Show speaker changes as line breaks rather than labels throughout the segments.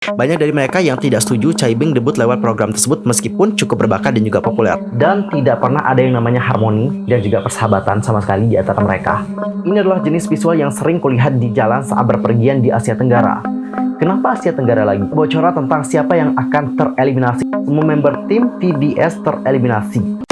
Banyak dari mereka yang tidak setuju Chai Bing debut lewat program tersebut meskipun cukup berbakat dan juga populer. Dan tidak pernah ada yang namanya harmoni dan juga persahabatan sama sekali di antara mereka. Ini adalah jenis visual yang sering kulihat di jalan saat berpergian di Asia Tenggara. Kenapa Asia Tenggara lagi? Bocoran tentang siapa yang akan tereliminasi. Semua member tim TBS tereliminasi.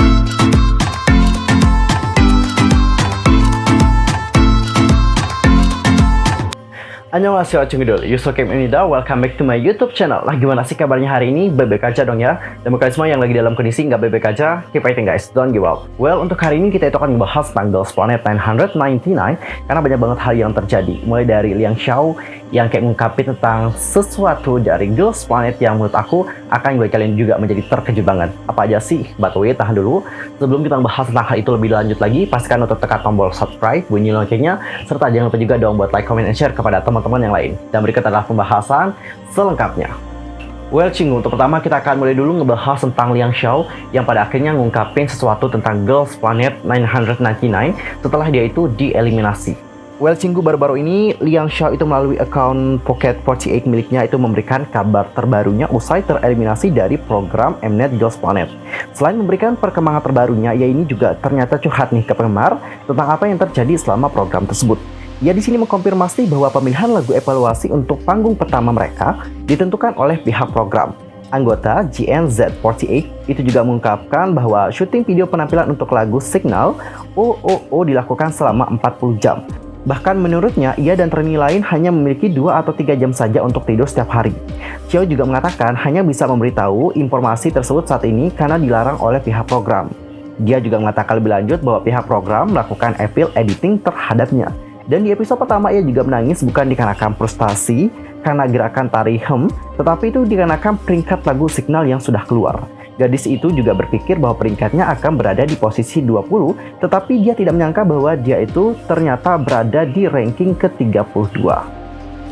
Annyeonghaseyo Chungidul, Yusuf Kim Inida, welcome back to my YouTube channel. Gimana sih kabarnya hari ini? Baik-baik aja dong ya. Dan buat kalian semua yang lagi dalam kondisi nggak baik-baik aja, keep fighting guys, don't give up. Well, untuk hari ini kita itu akan membahas tentang Girls Planet 999 karena banyak banget hal yang terjadi. Mulai dari Liang Xiao yang kayak ngungkapin tentang sesuatu dari Girls Planet yang menurut aku akan buat kalian juga menjadi terkejut banget. Apa aja sih? But wait, tahan dulu. Sebelum kita membahas tentang hal itu lebih lanjut lagi, pastikan untuk tekan tombol subscribe, bunyi loncengnya, serta jangan lupa juga dong buat like, comment, and share kepada teman-teman yang lain. Dan berikut adalah pembahasan selengkapnya. Well, Cinggu, untuk pertama kita akan mulai dulu ngebahas tentang Liang Xiao yang pada akhirnya ngungkapin sesuatu tentang Girls Planet 999 setelah dia itu dieliminasi. Well, Cinggu, baru-baru ini Liang Xiao itu melalui akun Pocket 48 miliknya itu memberikan kabar terbarunya usai tereliminasi dari program Mnet Girls Planet. Selain memberikan perkembangan terbarunya, ia ini juga ternyata curhat nih ke penggemar tentang apa yang terjadi selama program tersebut. Ia di sini mengkonfirmasi bahwa pemilihan lagu evaluasi untuk panggung pertama mereka ditentukan oleh pihak program. Anggota GNZ48 itu juga mengungkapkan bahwa syuting video penampilan untuk lagu Signal OOO dilakukan selama 40 jam. Bahkan menurutnya, ia dan trainee lain hanya memiliki 2 atau 3 jam saja untuk tidur setiap hari. Xiao juga mengatakan hanya bisa memberitahu informasi tersebut saat ini karena dilarang oleh pihak program. Dia juga mengatakan lebih lanjut bahwa pihak program melakukan evil editing terhadapnya. Dan di episode pertama ia juga menangis bukan dikarenakan frustasi karena gerakan tari tetapi itu dikarenakan peringkat lagu Signal yang sudah keluar. Gadis itu juga berpikir bahwa peringkatnya akan berada di posisi 20, tetapi dia tidak menyangka bahwa dia itu ternyata berada di ranking ke-32.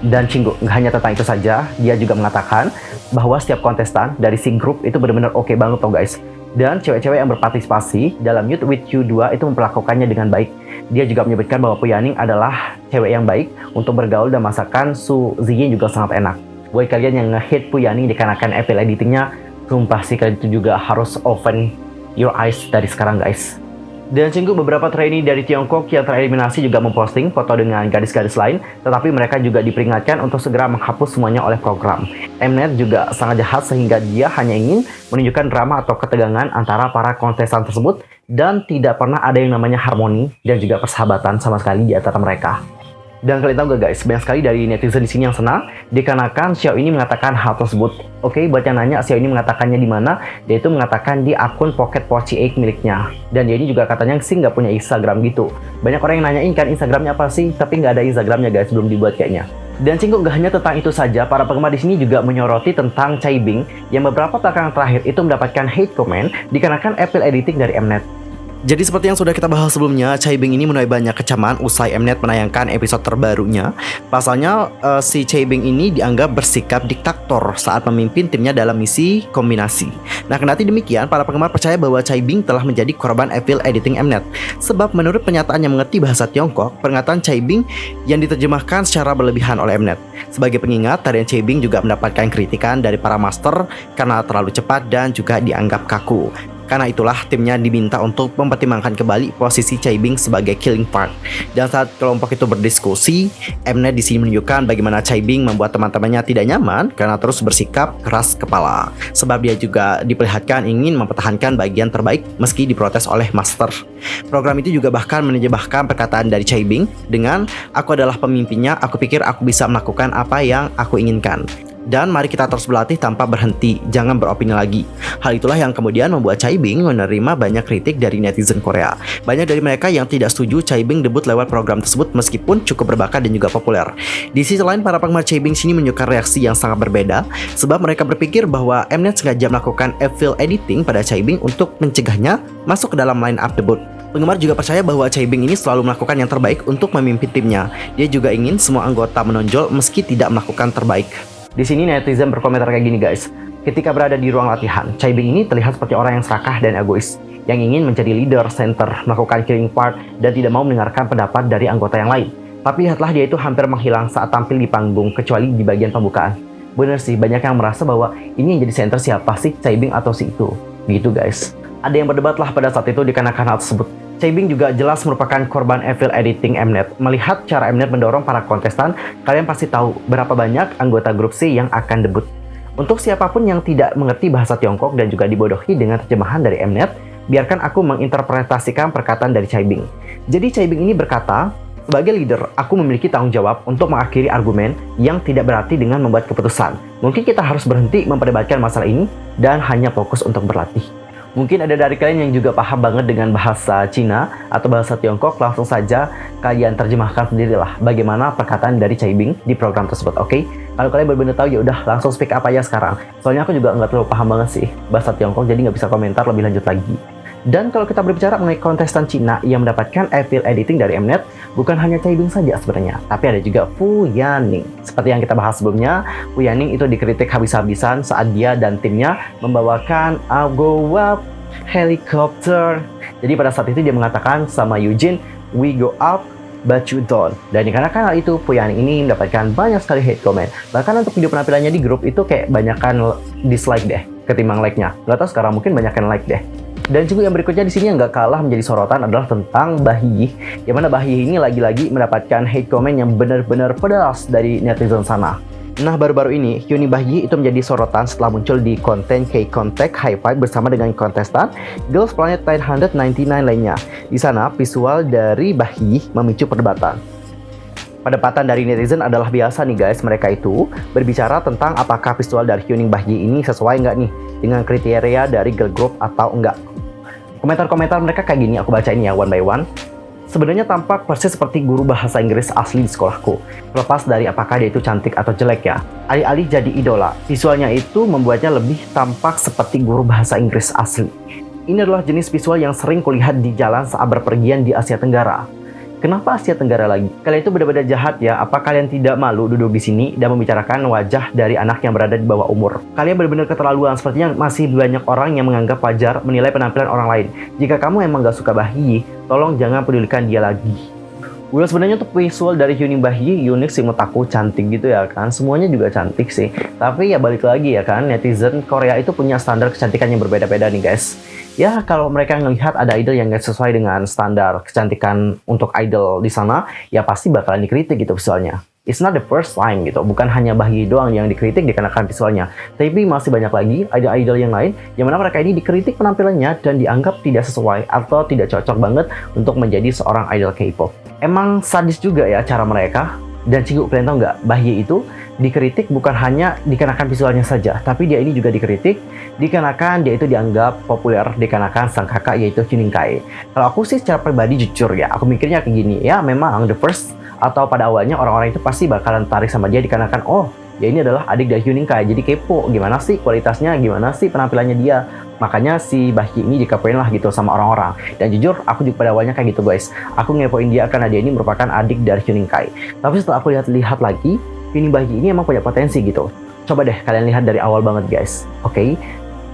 Dan Cinggu, nggak hanya tentang itu saja, dia juga mengatakan bahwa setiap kontestan dari si grup itu benar-benar oke banget toh guys. Dan cewek-cewek yang berpartisipasi dalam Youth with You 2 itu memperlakukannya dengan baik. Dia juga menyebutkan bahwa Puyaning adalah cewek yang baik untuk bergaul dan masakan Su Ziyin juga sangat enak. Buat kalian yang nge-hate Puyaning dikarenakan evil editingnya, sumpah sih kalian itu juga harus open your eyes dari sekarang guys. Dan Cinggu, beberapa trainee dari Tiongkok yang tereliminasi juga memposting foto dengan gadis-gadis lain, tetapi mereka juga diperingatkan untuk segera menghapus semuanya oleh program. Mnet juga sangat jahat sehingga dia hanya ingin menunjukkan drama atau ketegangan antara para kontestan tersebut dan tidak pernah ada yang namanya harmoni dan juga persahabatan sama sekali di antara mereka. Dan kalian tahu gak guys, banyak sekali dari netizen di sini yang senang dikarenakan Xiao ini mengatakan hal tersebut. Oke, buat yang nanya Xiao ini mengatakannya di mana, dia itu mengatakan di akun Pocket 48 miliknya. Dan dia ini juga katanya sih nggak punya Instagram gitu. Banyak orang yang nanyain kan Instagramnya apa sih, tapi nggak ada Instagramnya guys, belum dibuat kayaknya. Dan Cinggu, gak hanya tentang itu saja, para penggemar di sini juga menyoroti tentang Chai Bing yang beberapa belakangan terakhir itu mendapatkan hate comment dikarenakan evil editing dari Mnet. Jadi seperti yang sudah kita bahas sebelumnya, Chai Bing ini menuai banyak kecaman usai Mnet menayangkan episode terbarunya. Pasalnya, si Chai Bing ini dianggap bersikap diktator saat memimpin timnya dalam misi kombinasi. Nah, kendati demikian, para penggemar percaya bahwa Chai Bing telah menjadi korban evil editing Mnet. Sebab menurut pernyataan yang mengerti bahasa Tiongkok, pernyataan Chai Bing yang diterjemahkan secara berlebihan oleh Mnet. Sebagai pengingat, tarian Chai Bing juga mendapatkan kritikan dari para master karena terlalu cepat dan juga dianggap kaku. Karena itulah timnya diminta untuk mempertimbangkan kembali posisi Chai Bing sebagai killing part. Dan saat kelompok itu berdiskusi, Mnet di sini menunjukkan bagaimana Chai Bing membuat teman-temannya tidak nyaman karena terus bersikap keras kepala. Sebab dia juga diperlihatkan ingin mempertahankan bagian terbaik meski diprotes oleh master. Program itu juga bahkan menerjemahkan perkataan dari Chai Bing dengan "Aku adalah pemimpinnya, aku pikir aku bisa melakukan apa yang aku inginkan. Dan mari kita terus berlatih tanpa berhenti, jangan beropini lagi." Hal itulah yang kemudian membuat Chai Bing menerima banyak kritik dari netizen Korea. Banyak dari mereka yang tidak setuju Chai Bing debut lewat program tersebut meskipun cukup berbakat dan juga populer. Di sisi lain, para penggemar Chai Bing sini menunjukkan reaksi yang sangat berbeda, sebab mereka berpikir bahwa Mnet sengaja melakukan evil editing pada Chai Bing untuk mencegahnya masuk ke dalam line up debut. Penggemar juga percaya bahwa Chai Bing ini selalu melakukan yang terbaik untuk memimpin timnya. Dia juga ingin semua anggota menonjol meski tidak melakukan terbaik. Di sini netizen berkomentar kayak gini guys. Ketika berada di ruang latihan, Chai Bing ini terlihat seperti orang yang serakah dan egois, yang ingin menjadi leader center, melakukan killing part, dan tidak mau mendengarkan pendapat dari anggota yang lain. Tapi lihatlah dia itu hampir menghilang saat tampil di panggung, kecuali di bagian pembukaan. Bener sih, banyak yang merasa bahwa ini yang jadi center siapa sih, Caibing atau si itu. Gitu guys. Ada yang berdebat lah pada saat itu dikarenakan hal tersebut. Caibing juga jelas merupakan korban evil editing Mnet. Melihat cara Mnet mendorong para kontestan, kalian pasti tahu berapa banyak anggota grup C yang akan debut. Untuk siapapun yang tidak mengerti bahasa Tiongkok dan juga dibodohi dengan terjemahan dari Mnet, biarkan aku menginterpretasikan perkataan dari Caibing. Jadi Caibing ini berkata, sebagai leader, aku memiliki tanggung jawab untuk mengakhiri argumen yang tidak berarti dengan membuat keputusan. Mungkin kita harus berhenti memperdebatkan masalah ini dan hanya fokus untuk berlatih. Mungkin ada dari kalian yang juga paham banget dengan bahasa Cina atau bahasa Tiongkok, langsung saja kalian terjemahkan sendirilah bagaimana perkataan dari Caibing di program tersebut, oke? Kalau kalian benar-benar tahu ya udah langsung speak up aja sekarang. Soalnya aku juga nggak terlalu paham banget sih bahasa Tiongkok, jadi nggak bisa komentar lebih lanjut lagi. Dan kalau kita berbicara mengenai kontestan Cina yang mendapatkan evil editing dari Mnet, bukan hanya Caibing saja sebenarnya, tapi ada juga Fu Yaning. Seperti yang kita bahas sebelumnya, Fu Yaning itu dikritik habis-habisan saat dia dan timnya membawakan I'll go up helicopter. Jadi pada saat itu dia mengatakan sama Eugene, we go up but you don't. Dan dikarenakan hal itu, Fu Yaning ini mendapatkan banyak sekali hate comment. Bahkan untuk video penampilannya di grup itu kayak banyakan dislike deh ketimbang like-nya. Gak tau sekarang mungkin banyakan like deh. Dan juga yang berikutnya di sini yang nggak kalah menjadi sorotan adalah tentang Bahiyi, yang mana Bahiyi ini lagi-lagi mendapatkan hate comment yang benar-benar pedas dari netizen sana. Nah, baru-baru ini Hyuni Bahiyi itu menjadi sorotan setelah muncul di konten K-Contact High Five bersama dengan kontestan Girls Planet 999 lainnya. Di sana visual dari Bahiyi memicu perdebatan. Perdebatan dari netizen adalah biasa nih guys, mereka itu berbicara tentang apakah visual dari Hyuni Bahiyi ini sesuai nggak nih dengan kriteria dari girl group atau enggak. Komentar-komentar mereka kayak gini, aku bacain ya one by one. Sebenarnya tampak persis seperti guru bahasa Inggris asli di sekolahku. Terlepas dari apakah dia itu cantik atau jelek ya. Alih-alih jadi idola, visualnya itu membuatnya lebih tampak seperti guru bahasa Inggris asli. Ini adalah jenis visual yang sering kulihat di jalan saat berpergian di Asia Tenggara. Kenapa Asia Tenggara lagi? Kalian itu benar-benar jahat ya. Apa kalian tidak malu duduk di sini dan membicarakan wajah dari anak yang berada di bawah umur? Kalian benar-benar keterlaluan. Sepertinya masih banyak orang yang menganggap wajar menilai penampilan orang lain. Jika kamu emang gak suka Bahiyi, tolong jangan pedulikan dia lagi. Udah sebenarnya tuh visual dari Hyuni Bahiyi unik sih menurut aku, cantik gitu ya kan. Semuanya juga cantik sih. Tapi ya balik lagi ya kan, netizen Korea itu punya standar kecantikan yang berbeda-beda nih guys. Ya kalau mereka ngelihat ada idol yang gak sesuai dengan standar kecantikan untuk idol di sana, ya pasti bakalan dikritik gitu visualnya. It's not the first time gitu, bukan hanya Bahiyi doang yang dikritik dikarenakan visualnya, tapi masih banyak lagi idol-idol yang lain yang mana mereka ini dikritik penampilannya dan dianggap tidak sesuai atau tidak cocok banget untuk menjadi seorang idol K-pop. Emang sadis juga ya cara mereka. Dan Cinggu, kalian tahu nggak, Bahiyi itu dikritik bukan hanya dikarenakan visualnya saja, tapi dia ini juga dikritik dikarenakan dia itu dianggap populer dikarenakan sang kakak yaitu Hyuning Kai. Kalau aku sih secara pribadi jujur ya, aku mikirnya kayak gini, ya memang the first atau pada awalnya orang-orang itu pasti bakalan tarik sama dia dikarenakan oh ya ini adalah adik dari Hyuning Kai, jadi kepo gimana sih kualitasnya, gimana sih penampilannya dia. Makanya si Bahiyi ini dikepoin lah gitu sama orang-orang. Dan jujur, aku juga pada awalnya kayak gitu guys. Aku ngepoin dia karena dia ini merupakan adik dari Hyuning Kai. Tapi setelah aku lihat-lihat lagi, Hyuni Bahiyi ini emang punya potensi gitu. Coba deh kalian lihat dari awal banget guys. Oke?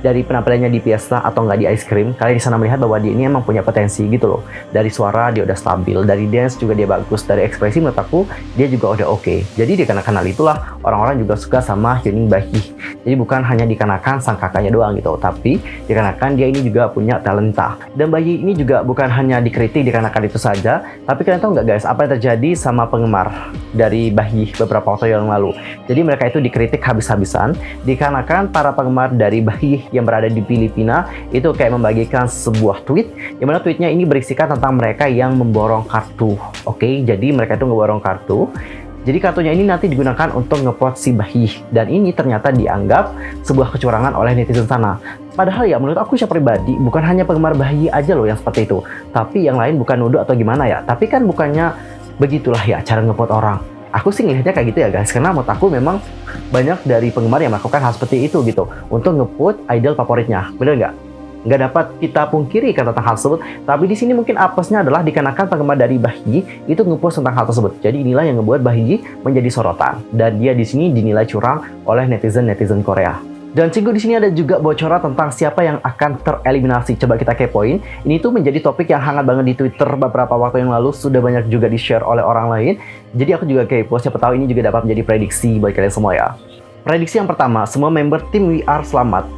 Dari penampilannya di Fiesta atau nggak di Ice Cream, kalian di sana melihat bahwa dia ini emang punya potensi gitu loh. Dari suara dia udah stabil, dari dance juga dia bagus, dari ekspresi menurut aku dia juga udah oke. Jadi dikarenakan hal itulah orang-orang juga suka sama Hyuni Bahiyi. Jadi bukan hanya dikarenakan sang kakaknya doang gitu, tapi dikarenakan dia ini juga punya talenta. Dan Bahiyi ini juga bukan hanya dikritik dikarenakan itu saja, tapi kalian tahu nggak guys apa yang terjadi sama penggemar dari Bahiyi beberapa waktu yang lalu. Jadi mereka itu dikritik habis-habisan dikarenakan para penggemar dari Bahiyi yang berada di Filipina itu kayak membagikan sebuah tweet yang mana tweetnya ini berisikan tentang mereka yang memborong kartu. Oke, jadi mereka itu ngeborong kartu. Jadi kartunya ini nanti digunakan untuk ngeplot si Bahiyi dan ini ternyata dianggap sebuah kecurangan oleh netizen sana. Padahal ya menurut aku secara pribadi bukan hanya penggemar Bahiyi aja loh yang seperti itu, tapi yang lain bukan nuduh atau gimana ya. Tapi kan bukannya begitulah ya cara ngeplot orang. Aku sih ngelihatnya kayak gitu ya guys, karena menurut aku memang banyak dari penggemar yang melakukan hal seperti itu gitu untuk nge-put idol favoritnya, bener nggak? Nggak dapat kita pungkiri kan tentang hal tersebut, tapi di sini mungkin apesnya adalah dikarenakan penggemar dari Bahiyi itu nge-post tentang hal tersebut. Jadi inilah yang ngebuat Bahiyi menjadi sorotan dan dia di sini dinilai curang oleh netizen Korea. Dan Cinggu di sini ada juga bocoran tentang siapa yang akan tereliminasi. Coba kita kepoin. Ini tuh menjadi topik yang hangat banget di Twitter beberapa waktu yang lalu. Sudah banyak juga di-share oleh orang lain. Jadi aku juga kepo, siapa tahu ini juga dapat menjadi prediksi buat kalian semua ya. Prediksi yang pertama, semua member tim We Are selamat.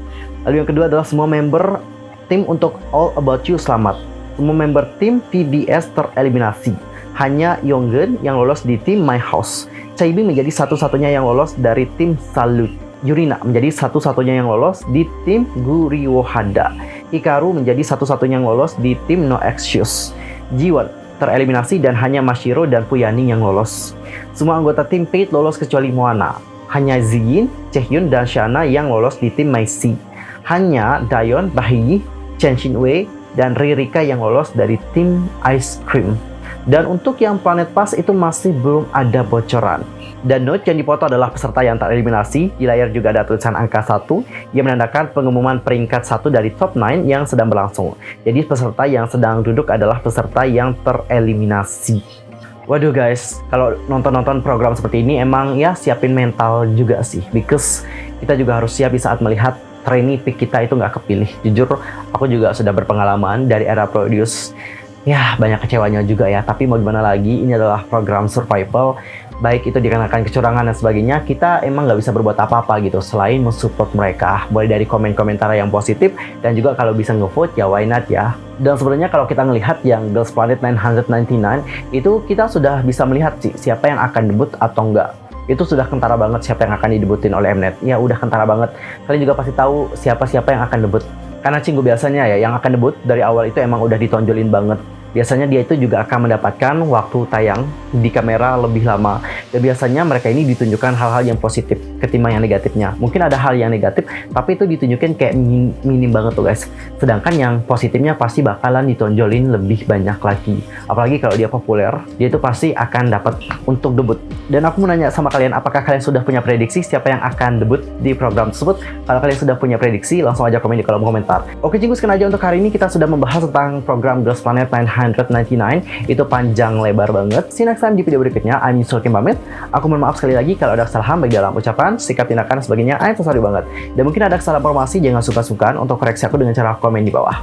Lalu yang kedua adalah semua member tim untuk All About You selamat. Semua member tim VBS tereliminasi. Hanya Yonggeun yang lolos di tim My House. Chaebin menjadi satu-satunya yang lolos dari tim Salute. Yurina menjadi satu-satunya yang lolos di tim Guriwohada. Hikaru menjadi satu-satunya yang lolos di tim No Excuse. Jiwon tereliminasi dan hanya Mashiro dan Puyani yang lolos. Semua anggota tim Fate lolos kecuali Moana. Hanya Ziyin, Chaehyun, dan Shana yang lolos di tim Maisi. Hanya Daeyeon, Bahiyi, Chen Shinwei, dan Ririka yang lolos dari tim Ice Cream. Dan untuk yang Planet Pass itu masih belum ada bocoran. Dan note yang dipoto adalah peserta yang tereliminasi. Di layar juga ada tulisan angka 1 yang menandakan pengumuman peringkat 1 dari top 9 yang sedang berlangsung. Jadi peserta yang sedang duduk adalah peserta yang tereliminasi. Waduh guys, kalau nonton-nonton program seperti ini emang ya siapin mental juga sih. Because kita juga harus siap di saat melihat trainee pick kita itu nggak kepilih. Jujur, aku juga sudah berpengalaman dari era Produce. Ya, banyak kecewanya juga ya. Tapi mau gimana lagi, ini adalah program survival. Baik itu dikarenakan kecurangan dan sebagainya, kita emang nggak bisa berbuat apa-apa gitu. Selain mensupport mereka. Boleh dari komen-komentar yang positif. Dan juga kalau bisa ngevote, ya why not ya. Dan sebenarnya kalau kita ngelihat yang Girls Planet 999, itu kita sudah bisa melihat sih siapa yang akan debut atau enggak. Itu sudah kentara banget siapa yang akan didebutin oleh Mnet. Ya udah kentara banget. Kalian juga pasti tahu siapa-siapa yang akan debut. Karena Cinggu biasanya ya, yang akan debut dari awal itu emang udah ditonjolin banget. Biasanya dia itu juga akan mendapatkan waktu tayang di kamera lebih lama. Dan biasanya mereka ini ditunjukkan hal-hal yang positif ketimbang yang negatifnya. Mungkin ada hal yang negatif, tapi itu ditunjukin kayak minim banget tuh guys. Sedangkan yang positifnya pasti bakalan ditonjolin lebih banyak lagi. Apalagi kalau dia populer, dia itu pasti akan dapat untuk debut. Dan aku mau nanya sama kalian, apakah kalian sudah punya prediksi siapa yang akan debut di program tersebut? Kalau kalian sudah punya prediksi, langsung aja komen di kolom komentar. Oke Cinggu, sekian aja untuk hari ini. Kita sudah membahas tentang program Girls Planet 999. Itu panjang lebar banget. See you next time di video berikutnya. I'm Yusul Kim pamit. Aku mohon maaf sekali lagi kalau ada kesalahan baik dalam ucapan, sikap, tindakan, dan sebagainya. I'm so sorry banget. Dan mungkin ada kesalahan informasi, jangan suka-sukaan untuk koreksi aku dengan cara komen di bawah.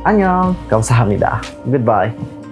Annyeong, 감사합니다. Goodbye.